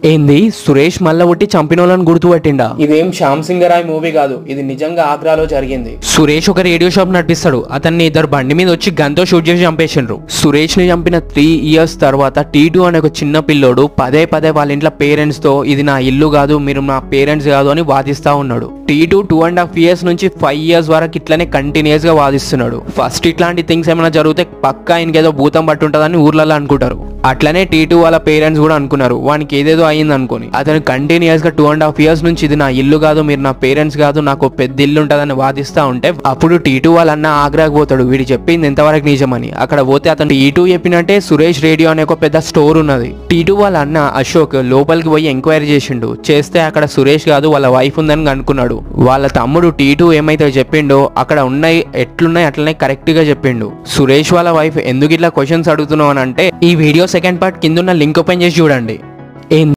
ఏంది సురేష్ మల్ల ఒట్టి చంపినోళ్ళని గుర్తుపట్టిండా? ఇదేం శ్యామ్ సింగరాయ్ మూవీ కాదు, ఇది నిజంగా ఆగ్రాలో జరిగింది. సురేష్ ఒక రేడియో షాప్ నడిపిస్తాడు. అతన్ని ఇద్దరు బండి మీద వచ్చి గన్తో షూట్ చేసి చంపేసిండ్రు. సురేష్ ని చంపిన 3 years తర్వాత T2 అనే ఒక చిన్న పిల్లోడు పదే వాళ్ళ ఇంట్లో పేరెంట్స్ తో ఇది నా ఇల్లు కాదు, మీరు నా పేరెంట్స్ కాదు అని వాదిస్తా ఉన్నాడు. T2 2.5 years నుంచి 5 years వరకు ఇట్లానే కంటిన్యూస్ గా వాదిస్తున్నాడు. ఫస్ట్ ఇట్లాంటి థింగ్స్ ఏమైనా జరిగితే పక్కా ఆయనకేదో భూతం పట్టుంటదని ఊర్లలో అనుకుంటారు. అట్లనే T2 వాళ్ళ పేరెంట్స్ కూడా అనుకున్నారు వానికి ఏదేదో అయింది అనుకోని. అతను కంటిన్యూస్ గా 2.5 years నుంచి ఇది నా ఇల్లు కాదు, మీరు నా పేరెంట్స్ కాదు, నాకు పెద్ద ఇల్లు ఉంటుందని వాదిస్తా ఉంటే అప్పుడు T2 వాళ్ళ అన్న ఆగ్రాకు పోతాడు. వీడు చెప్పింది ఎంతవరకు నిజమని. అక్కడ పోతే అతను T2 చెప్పినట్టే సురేష్ రేడియో అనే ఒక పెద్ద స్టోర్ ఉన్నది. T2 వాళ్ళ అన్న అశోక్ లోపలికి పోయి ఎంక్వైరీ చేసిండు. చేస్తే అక్కడ సురేష్ కాదు వాళ్ళ వైఫ్ ఉందని అనుకున్నాడు. వాళ్ళ తమ్ముడు T2 ఏమైతే చెప్పిండో అక్కడ ఉన్నాయి ఎట్లున్నాయి అట్లనే కరెక్ట్ గా చెప్పిండు. సురేష్ వాళ్ళ వైఫ్ ఎందుకు ఇట్లా క్వశ్చన్స్ అడుగుతున్నావు అని అంటే ఈ వీడియో సెకండ్ పార్ట్ కింద ఉన్న లింక్ ఓపెన్ చేసి చూడండి.